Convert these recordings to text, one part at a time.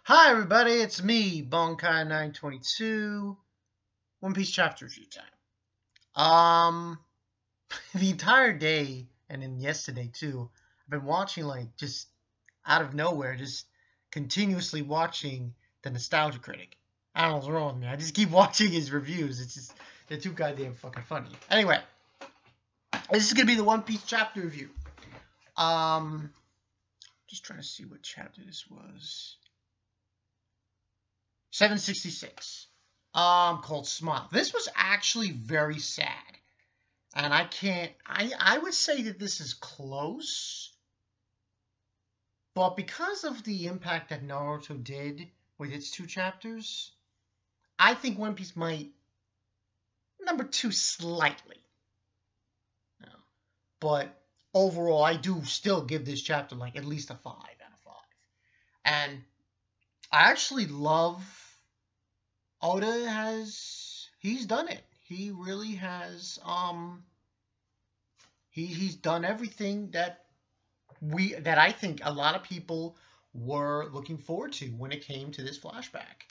Hi everybody, it's me, Bonkai922. One Piece chapter review time. The entire day and then yesterday too, I've been watching just out of nowhere, just continuously watching the Nostalgia Critic. I don't know what's wrong with me. I just keep watching his reviews. They're too goddamn fucking funny. Anyway, this is gonna be the One Piece chapter review. Just trying to see what chapter this was. 766. Called Smile. This was actually very sad. And I would say that this is close. But because of the impact that Naruto did with its 2 chapters, I think One Piece might number 2 slightly. No. But overall, I do still give this chapter at least a 5 out of 5. And I actually love Oda he's done it. He really has he's done everything that I think a lot of people were looking forward to when it came to this flashback.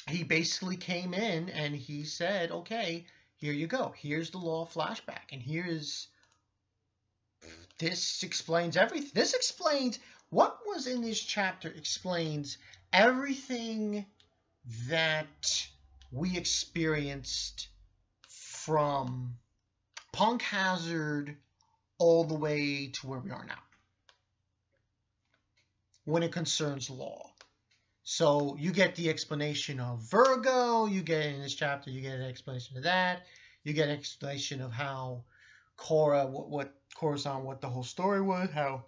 He basically came in and he said, "Okay, here you go. Here's the law of flashback, and this explains everything. This explains what was in this chapter. Explains everything that we experienced from Punk Hazard all the way to where we are now when it concerns law." So you get the explanation of Virgo, you get in this chapter, you get an explanation of that, you get an explanation of how Corazon, what the whole story was, how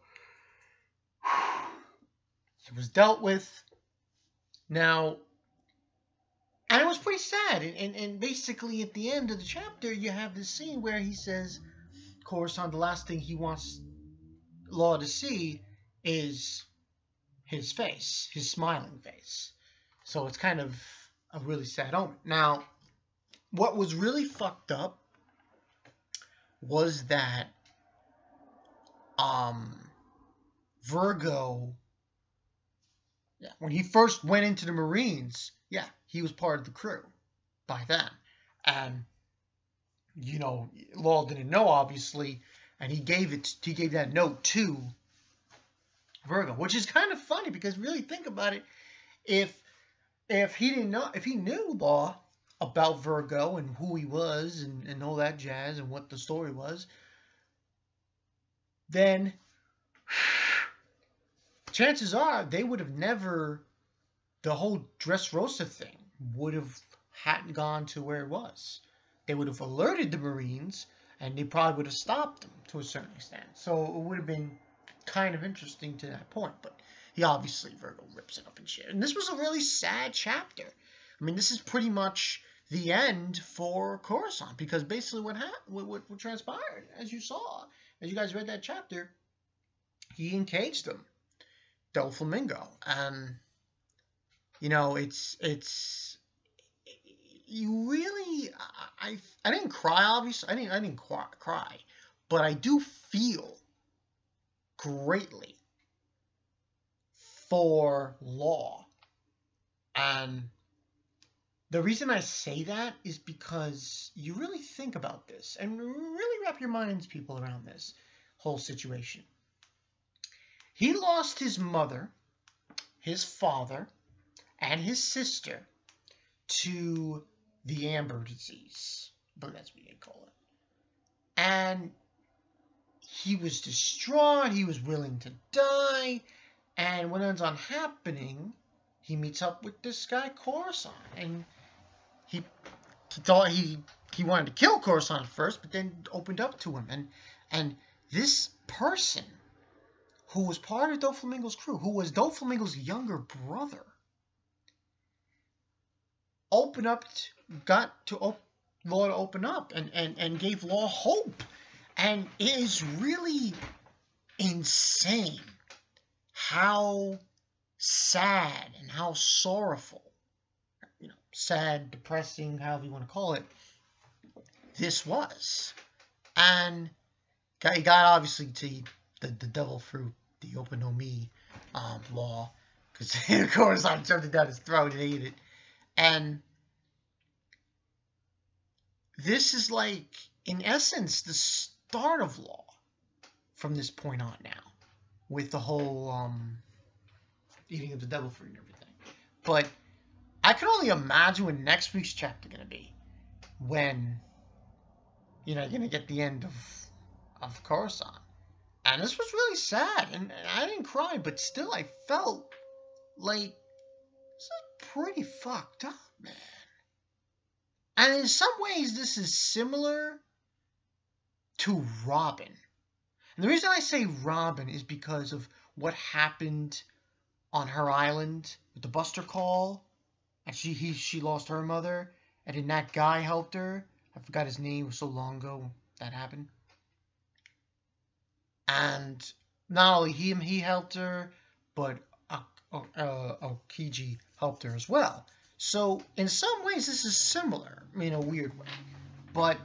it was dealt with. Now, and it was pretty sad. And basically at the end of the chapter, you have this scene where he says, Corazon, the last thing he wants Law to see is his face, his smiling face. So it's kind of a really sad omen. Now, what was really fucked up was that Virgo, when he first went into the Marines, he was part of the crew by then. And, Law didn't know, obviously, and he gave that note to Virgo, which is kind of funny because really think about it. If he knew Law about Virgo and who he was and all that jazz and what the story was, then chances are they would have never, the whole Dressrosa thing hadn't gone to where it was. They would have alerted the Marines and they probably would have stopped them to a certain extent. So it would have been kind of interesting to that point, but Virgo rips it up and shit. And this was a really sad chapter. I mean, this is pretty much the end for Corazon, because basically what transpired, as you guys read that chapter, he engaged them, Doflamingo, and it's you really, I didn't cry, obviously. I didn't cry, but I do feel greatly for Law. And the reason I say that is because you really think about this and really wrap your minds, people, around this whole situation. He lost his mother, his father, and his sister to the Amber disease, but that's what they call it. And he was distraught. He was willing to die. And what ends on happening, he meets up with this guy Corazon, and he thought he wanted to kill Corazon at first, but then opened up to him. And this person who was part of Doflamingo's crew, who was Doflamingo's younger brother, got Law to open up and gave Law hope. And it is really insane how sad and how sorrowful, sad, depressing, however you want to call it, this was. And he got obviously to the devil fruit, the Open no Mi Law, because corazon jumped down his throat and ate it. And this is like, in essence, the start of Law from this point on now, with the whole eating of the devil fruit and everything. But I can only imagine what next week's chapter going to be, when you're going to get the end of corazon. And this was really sad, and I didn't cry, but still I felt like this is pretty fucked up, man. And in some ways, this is similar to Robin. And the reason I say Robin is because of what happened on her island with the Buster call. And she lost her mother, and then that guy helped her. I forgot his name. It was so long ago that happened. And not only he helped her, but Okiji helped her as well. So in some ways, this is similar in a weird way. But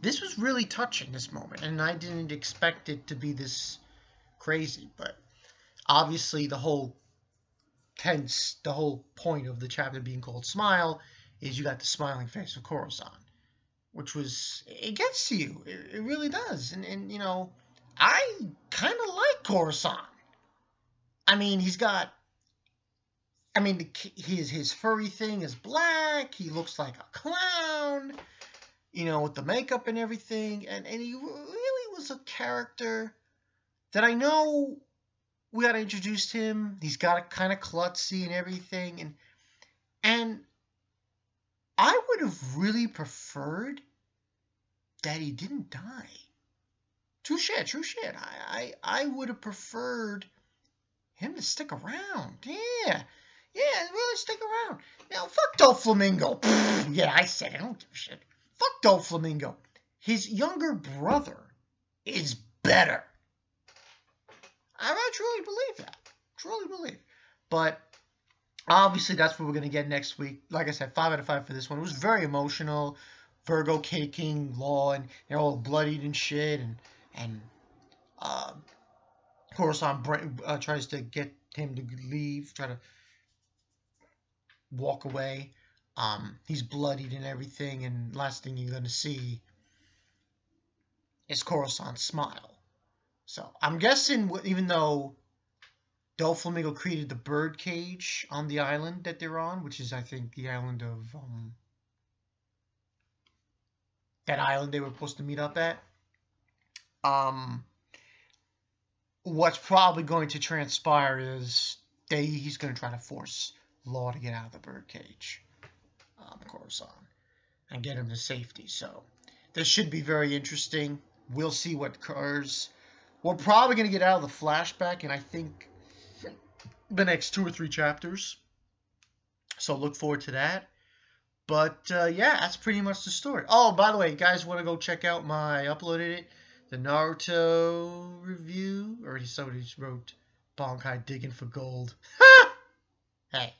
this was really touching, this moment, and I didn't expect it to be this crazy. But obviously, the whole point of the chapter being called Smile is you got the smiling face of corazon, which was, it gets to you. It really does. And you know, I kind of like corazon. I mean, his furry thing is black. He looks like a clown, with the makeup and everything. And he really was a character that I know we got introduced him. He's got a kind of klutzy and everything. And I would have really preferred that he didn't die. True shit. I would have preferred him to stick around. Yeah, really stick around. Now, fuck Doflamingo. Yeah, I said it. I don't give a shit. Fuck Doflamingo. His younger brother is better. I truly believe that. Truly believe. But obviously, that's what we're going to get next week. Like I said, 5 out of 5 for this one. It was very emotional. Virgo kicking Law, and they're all bloodied and shit. And corazon tries to get him to leave, try to walk away. He's bloodied and everything, and last thing you're going to see is corazon smile. So I'm guessing, even though Doflamingo created the bird cage on the island that they're on, which is, I think, the island of that island they were supposed to meet up at. What's probably going to transpire is he's going to try to force Law to get out of the bird cage, corazon, and get him to safety. So this should be very interesting. We'll see what occurs. We're probably going to get out of the flashback in, I think, the next 2 or 3 chapters. So look forward to that. But, yeah, that's pretty much the story. Oh, by the way, guys want to go check out I uploaded it, the Naruto review. Already somebody just wrote, Bankai digging for gold. Hey,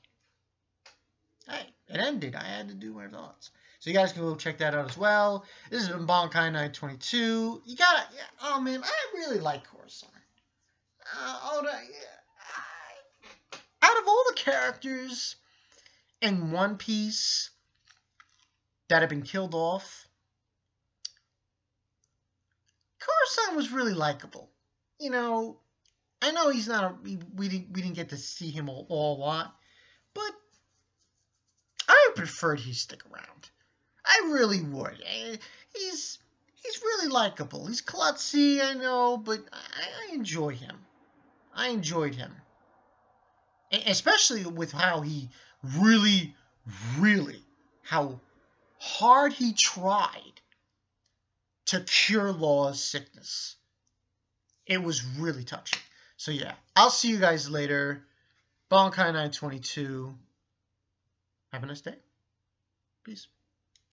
it ended. I had to do my thoughts. So you guys can go check that out as well. This has been Bankai 922. You gotta, oh man, I really like corazon. Out of all the characters in One Piece that have been killed off, corazon was really likable. I know he's not we didn't get to see him all a lot, but I preferred he stick around. I really would. He's really likable. He's klutzy, I know, but I enjoy him. I enjoyed him. Especially with how he really, how hard he tried to cure Law's sickness. It was really touching. So yeah, I'll see you guys later. Bankai 922. Have a nice day. Peace.